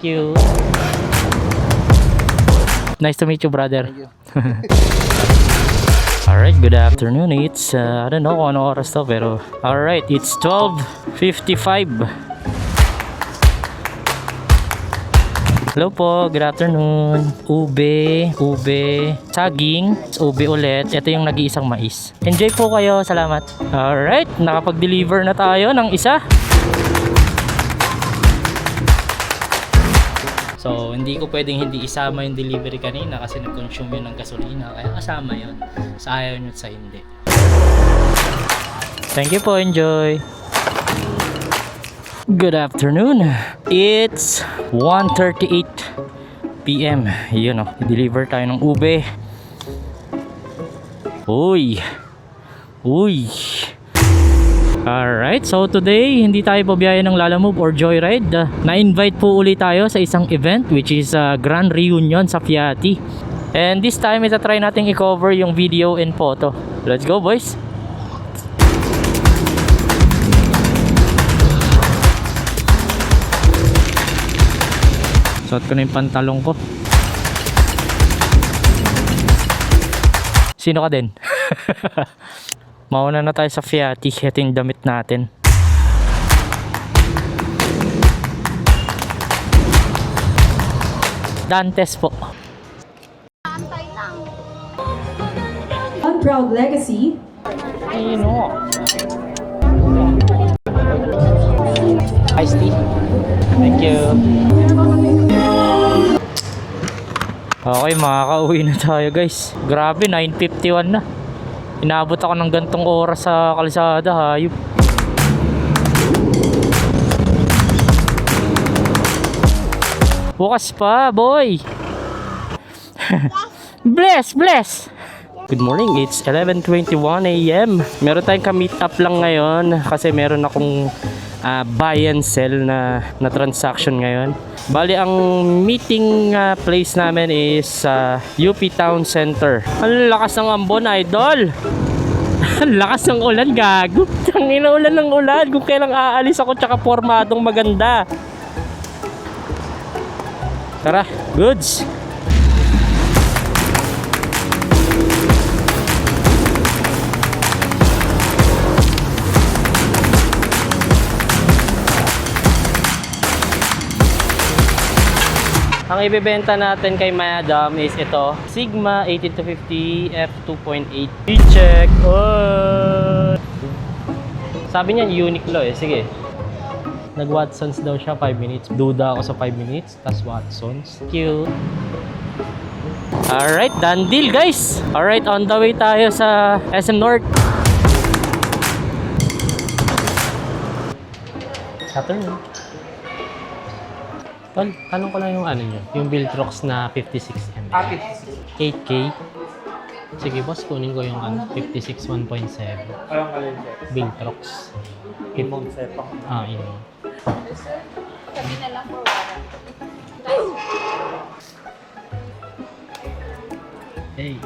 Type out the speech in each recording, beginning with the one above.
you. Nice to meet you, brother. Thank you. Alright, good afternoon. It's, I don't know kung ano oras to, pero alright, it's 12:55. Hello po, good afternoon. Ube, saging, ube ulit. Ito yung nag-iisang mais. Enjoy po kayo, salamat. Alright, nakapag-deliver na tayo ng isa. So, hindi ko pwedeng hindi isama yung delivery kanina kasi nag-consume yun ng gasolina. Kaya kasama yun. Sa ayaw nyo at sa hindi. Thank you po, enjoy. Good afternoon. It's 1:38 PM. Yun o, i-deliver tayo ng ube. Uy. Alright, so today hindi tayo pabiyahe ng Lalamove or Joyride. Na-invite po ulit tayo sa isang event which is Grand Reunion sa Fiati. And this time itatry natin i-cover yung video and photo. Let's go, boys! Suot ko na yung pantalong ko. Sino ka din? Mauna na tayo sa Fiati. Ito yung damit natin. Dantes po. One proud legacy. Sino? Iced tea. Thank you. Okay, makakauwi na tayo guys. Grabe, 9:51 na. Inabot ako ng gantong oras sa kalsada, hayop. Bukas pa, boy. Bless. Good morning, it's 11:21 AM. Meron tayong ka-meet up lang ngayon kasi meron akong buy and sell na transaction ngayon. Bali, ang meeting place namin is UP Town Center. Ang lakas ng ambon, idol. Ang lakas ng ulan, gago. Ang inaulan ng ulan kung kailang aalis ako tsaka pormadong maganda. Tara, goods. Ang ibebenta natin kay Madam is ito, Sigma 18-50 f2.8. I-check. Oh. Sabi niya Uniqlo eh. Sige. Nag-Watsons daw siya 5 minutes. Duda ako sa 5 minutes. Tas Watsons. Cute. Alright, done deal guys. Alright, on the way tayo sa SM North. Saturn. Tol, tanong ko lang yung ano nyo, yung Viltrox na 56mm. 56. 8K. Sige boss, kunin ko yung 56 1.7. Anong alin siya? Viltrox. Imong sepak. Yun. Kami na lang for wala. Hey.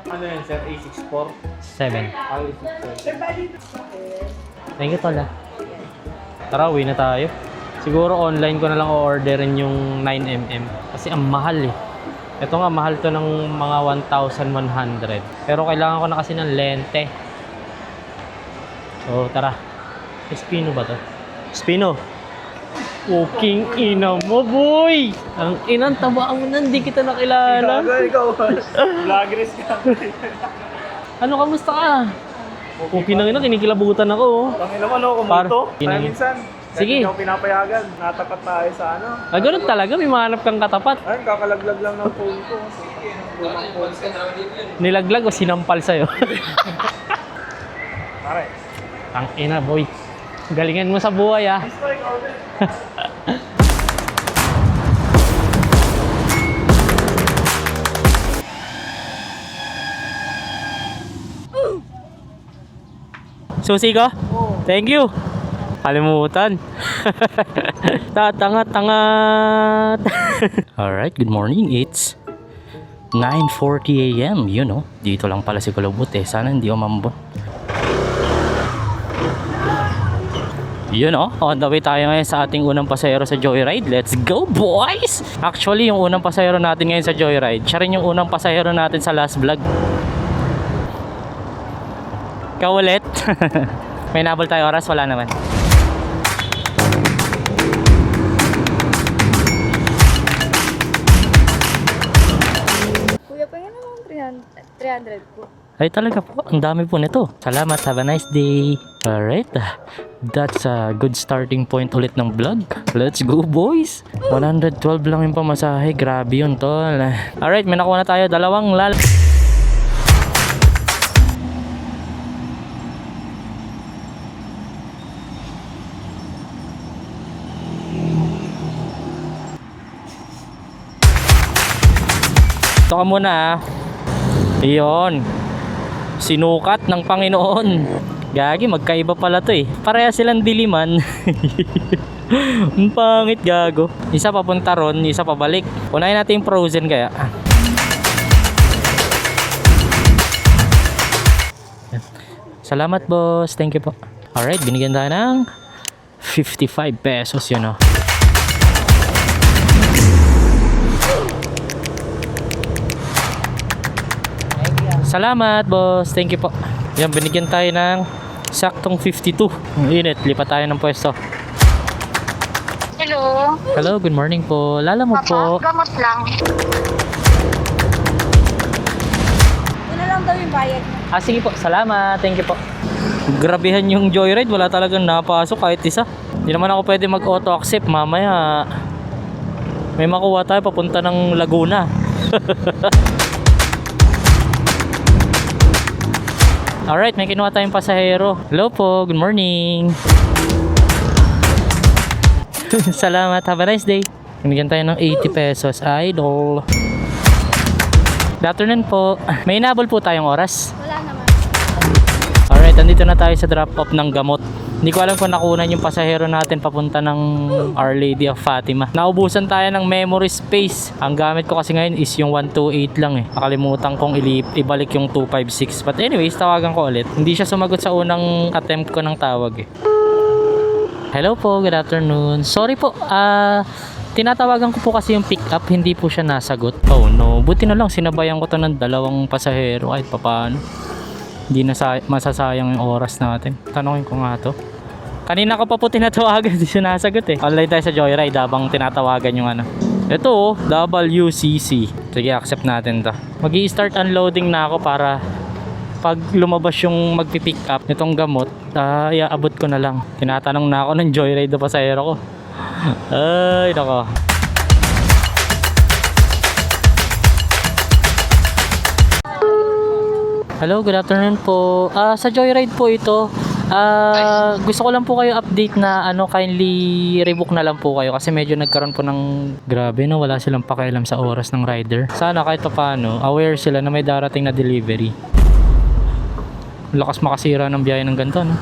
Ano yan sir? A64? 7. A64. Thank you tol ah. Tara, uwi na tayo. Siguro online ko na lang o-orderin yung 9mm. Kasi ang mahal eh. Ito nga, mahal to ng mga 1,100. Pero kailangan ko na kasi ng lente. So, tara. Spino ba to? Spino! Fucking ina mo, boy! Ang inang tabaan mo na, hindi kita nakilala. Ikaw. Vloggeries ka. Ano, kamusta ka? Fucking na ina, kinikilabutan ako. Tangin naman ako, kumunto. Kaya minsan, sige. hindi ako pinapayagan. Natapat tayo sa ano. Ganun talaga, may mahanap kang katapat. Ayun, kakalaglag lang ng phone ko. Lumang phone ko. Nilaglag o sinampal sa'yo? Pare. Ang ina, boy. Galingan mo sa buhay, ah. Susi ko? Thank you. Kalimutan. Tatangat-tangat. Alright, good morning. It's 9:40 AM. You know, dito lang pala si Kulubot eh. Sana hindi umambon. Yun oh, on the way tayo ngayon sa ating unang pasahero sa Joyride. Let's go boys! Actually, yung unang pasahero natin ngayon sa Joyride, siya rin yung unang pasahero natin sa last vlog. Ikaw ulit. May nabol tayo oras, wala naman. Kuya, pahingin naman 300 po. Ay talaga po, ang dami po nito. Salamat, have a nice day. Alright, that's a good starting point ulit ng vlog. Let's go boys! 112 lang yung pamasahe, grabe yun tol. Alright, may nakuha na tayo, dalawang lal... Ito ka muna ah. Iyon. Sinukat ng Panginoon. Gagi, magkaiba pala to eh. Pareha silang diliman. Ang pangit gago. Isa papunta ron, isa pabalik. Unahin natin yung frozen kaya. Salamat boss, thank you po. Alright, binigyan tayo ng 55 pesos yun oh. Salamat boss, thank you po. Yan, binigyan tayo ng saktong 52. Ang init, lipat tayo ng pwesto. Hello. Hello, good morning po. Lala mo po. Gamot lang. Ito na lang daw yung bayad niya. Sige po, salamat, thank you po. Grabehan yung Joyride, wala talagang napasok kahit isa. Hindi naman ako pwede mag-auto accept, mamaya may makuha tayo papunta ng Laguna. Alright, may kinuha tayong pasahero. Hello po, good morning. Salamat, have a nice day. Binigyan tayo ng 80 pesos, idol. Good afternoon po. May inabol po tayong oras. Wala naman. Alright, andito na tayo sa drop-off ng gamot. Hindi ko alam kung nakunan yung pasahero natin papunta ng Our Lady of Fatima. Naubusan tayo ng memory space. Ang gamit ko kasi ngayon is yung 128 lang eh. Nakalimutan kong ibalik yung 256. But anyways, tawagan ko ulit. Hindi siya sumagot sa unang attempt ko ng tawag eh. Hello po, good afternoon. Sorry po, tinatawagan ko po kasi yung pick up, hindi po siya nasagot. Oh no, buti na lang sinabayan ko to ng dalawang pasahero kahit papaano. Hindi na masasayang yung oras natin. Tanongin ko nga to. Kanina ko pa po tinatawagan, hindi siya nasagot eh. Online tayo sa Joyride habang tinatawagan yung ano. Ito oh, WCC. Sige, accept natin to. Mag-i-start unloading na ako para pag lumabas yung magpipick up nitong gamot, iaabot ko na lang. Tinatanong na ako ng Joyride na pasahero ko. Ay, nako. Hello, good afternoon po. Sa Joyride po ito. Gusto ko lang po kayo update na kindly rebook na lang po kayo kasi medyo nagkaroon po ng grabe no, wala silang pakialam sa oras ng rider. Sana kahit paano aware sila na may darating na delivery. Lakas makasira ng biyahe ng ganito no.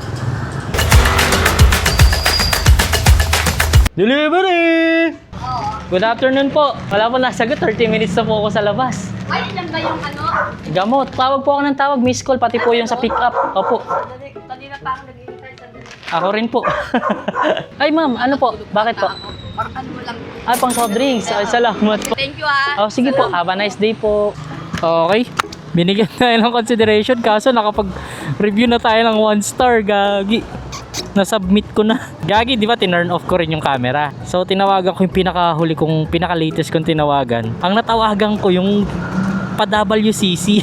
Delivery! Good afternoon po. Wala po nasagot, 30 minutes na po ako sa labas. Ay, ilan ba yung ano? Gamot. Tawag po ako ng tawag. Miss call. Pati po yung sa pick up. Opo. Kanina pa ako nag-i-intern sa dito. Ako rin po. Ay ma'am, ano po? Bakit po? Parang ano mo lang. Ay, pang soft drinks. Ay, salamat po. Thank you ha. Oh, sige po. Have a nice day po. Okay. Binigyan tayo ng consideration. Kaso nakapag-review na tayo ng 1 star. Gagi. Na-submit ko na. Gagi, di ba? Tinurn off ko rin yung camera. So, tinawagan ko yung pinaka-huli kong, pinaka-latest kong tinawagan. Ang natawagan ko yung pa-WCC.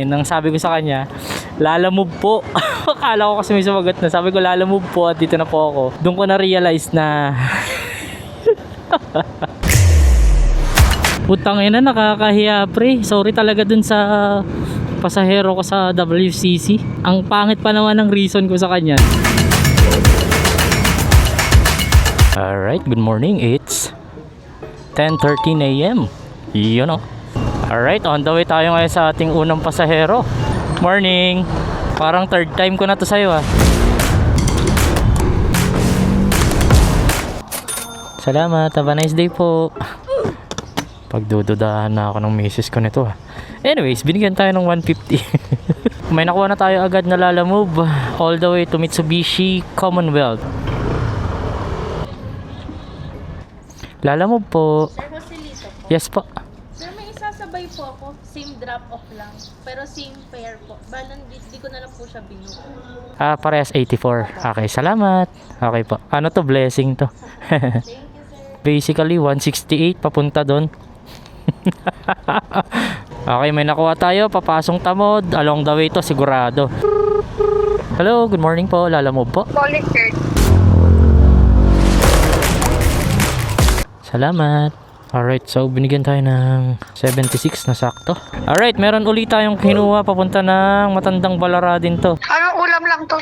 Nang sabi ko sa kanya, lalamove po. Akala ko kasi may sumagot na. Sabi ko, lalamove po at dito na po ako. Doon ko na-realize na putang ina, nakakahiya pre. Sorry talaga dun sa pasahero ko sa WCC. Ang pangit pa naman ng reason ko sa kanya. Alright, good morning. It's 10:13 AM. Yun o. Alright, on the way tayo ngayon sa ating unang pasahero. Morning. Parang third time ko na to sa'yo ah. Salamat, have a nice day po. Pagdududahan na ako ng misis ko nito ah. Anyways, binigyan tayo ng 150. May nakuha na tayo agad na Lalamove all the way to Mitsubishi Commonwealth. Lalamove po. Sir, Joselito po. Yes po. Sir, may isasabay po ako. Same drop-off lang. Pero same fare po. Balang di ko na lang po siya binuo. Parehas 84. Okay, salamat. Okay po. Ano to? Blessing to. Thank you, sir. Basically, 168 papunta doon. Okay, may nakuha tayo. Papasong Tamod. Along the way to, sigurado. Hello, good morning po. Lalamove po. Calling, sir. Salamat. Alright, so binigyan tayo ng 76 na sakto. Alright, meron ulit tayong kinuha papunta ng Matandang Balaradin to. Anong ulam lang to?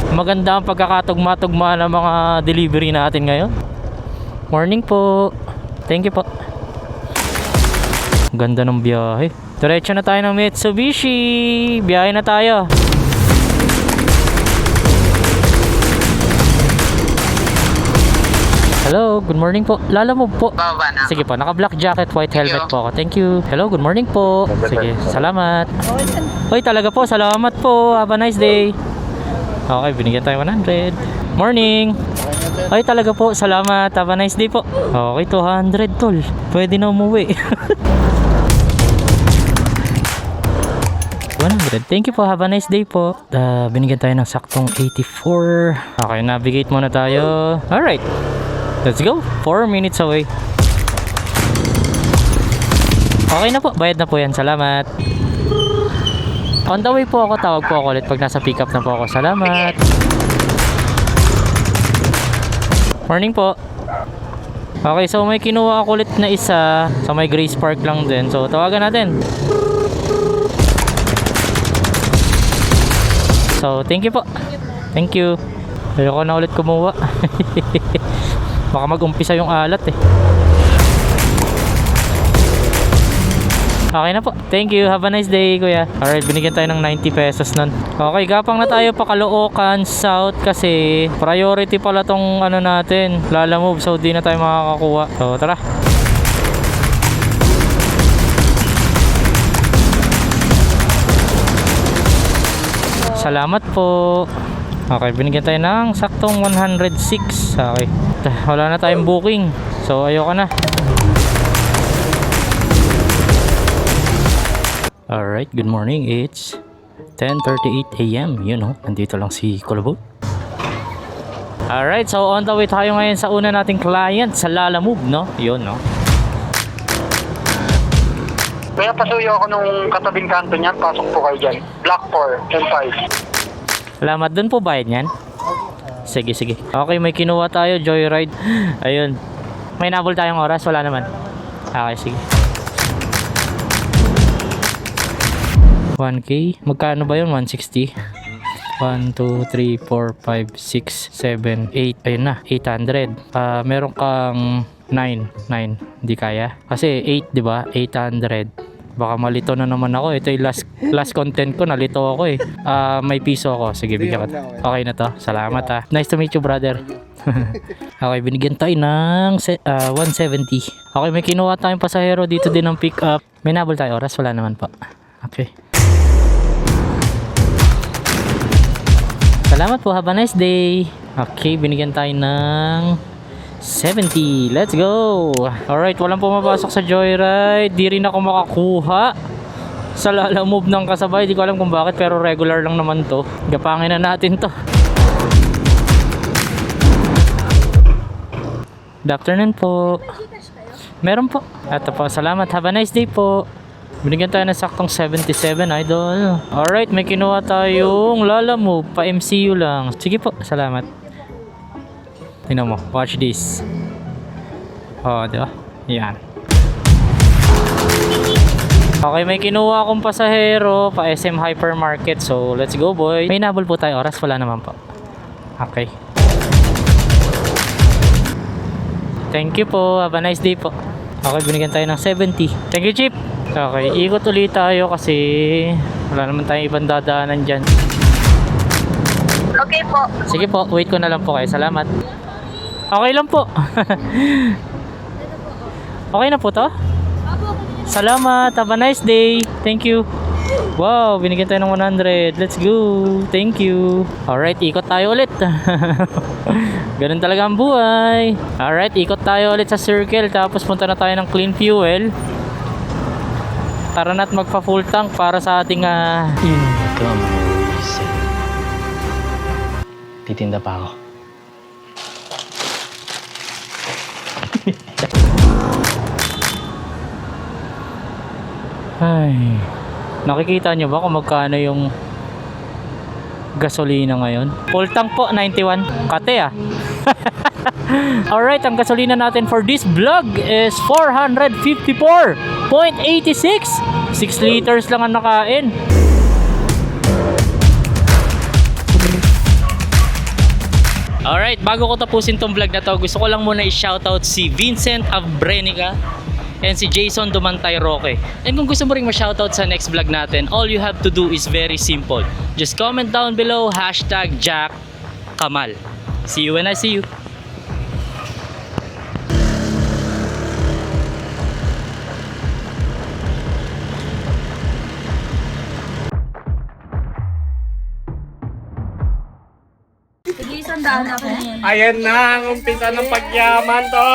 Maganda ang pagkakatugma-tugma ng mga delivery natin ngayon. Morning po. Thank you po. Ganda ng biyahe. Diretso na tayo ng Mitsubishi. Biyahe na tayo. Hello, good morning po. Lalamove po. Baba na. Sige po, naka-black jacket, white helmet po ako. Thank you. Hello, good morning po. Sige, salamat. Hoy, talaga po, salamat po. Have a nice day. Okay, binigyan tayo 100. Morning. Hoy, talaga po, salamat. Have a nice day po. Okay, 200 tol. Pwede na umuwi. 100. Thank you po. Have a nice day po. Binigyan tayo ng saktong 84. Okay, navigate muna tayo. Alright. Let's go. 4 minutes away. Okay na po. Bayad na po yan. Salamat. On the way po ako. Tawag po ako ulit pag nasa pick up na po ako. Salamat. Morning po. Okay, so may kinuha ako ulit na isa sa may Grace Park lang din. So tawagan natin. So thank you po. Thank you. Ayoko na ulit kumuha. Baka mag-umpisa yung alat eh. Okay na po. Thank you. Have a nice day, kuya. Alright, binigyan tayo ng 90 pesos nun. Okay, gapang na tayo pa Caloocan South kasi priority pala tong ano natin, Lalamove. So, di na tayo makakakuha. So, tara. Salamat po. Okay, binigyan tayo ng saktong 106. Okay. Wala na tayong booking. So, ayoko na. Alright, good morning. It's 10:38 AM. You know, nandito lang si Kulabo. Alright, so on the way tayo ngayon sa una nating client sa Lalamove, no? Yun, no? Kaya pasuyo ako nung katabing kanto niyan, pasok po kayo dyan. Block 4 and 5. Salamat. Doon po bayad niyan? Sige, sige. Okay, may kinuha tayo. Joyride. Ayun. May nabol tayong oras? Wala naman. Okay, sige. 1K. Magkano ba yun? 160. 1, 2, 3, 4, 5, 6, 7, 8. Ayun na. 800. Meron kang 9. Hindi kaya. Kasi 8, di ba? 800. Baka malito na naman ako. Ito yung last content ko. Nalito ako eh. May piso ako. Sige, bigyan ka. Okay na to. Salamat ha. Nice to meet you, brother. Okay, binigyan tayo ng 170. Okay, may kinuha tayong pasahero dito din ng pick up. May nabol tayo oras? Wala naman po. Okay. Salamat po. Have a nice day. Okay, binigyan tayo ng 70. Let's go. Alright, walang pumapasok sa Joyride. Di rin ako makakuha sa Lalamove ng kasabay. Di ko alam kung bakit, pero regular lang naman to. Gapangin na natin to. Good afternoon po. Meron po. Ito po, salamat. Have a nice day po. Binigyan tayo ng saktong 77, idol. Alright, may kinuha tayong Lalamove. Pa MCU lang. Sige po, salamat. Tingnan mo, watch this. Oh, di ba? Yan. Okay, may kinuha akong pasahero pa SM Hypermarket. So, let's go, boy. May nabol po tayo oras? Wala naman po. Okay. Thank you po. Have a nice day po. Okay, binigyan tayo ng 70. Thank you, Chip. Okay, ikot ulit tayo kasi wala naman tayong ibang dadaanan dyan. Okay po. Sige po, wait ko na lang po kayo. Salamat. Okay lang po. Okay na po to? Salamat. Have a nice day. Thank you. Wow, binigyan tayo ng 100. Let's go. Thank you. Alright, ikot tayo ulit. Ganun talaga ang buhay. Alright, ikot tayo ulit sa circle. Tapos punta na tayo ng clean fuel. Tara na't magpa full tank para sa ating income. Titinda pa ako. Ay, nakikita nyo ba kung magkano yung gasolina ngayon? Full tank po, 91. Kate ah. Alright, ang gasolina natin for this vlog is 454.86. 6 liters lang ang nakain. Alright, bago ko tapusin tong vlog na to, gusto ko lang muna i-shoutout si Vincent Abrenica and si Jason Dumantay Roque. And kung gusto mo ring ma-shoutout sa next vlog natin, all you have to do is very simple. Just comment down below, #JackKamal. See you when I see you. Sige, isang daan ako na yan. Ayan na ang umpisa ng pagyaman to!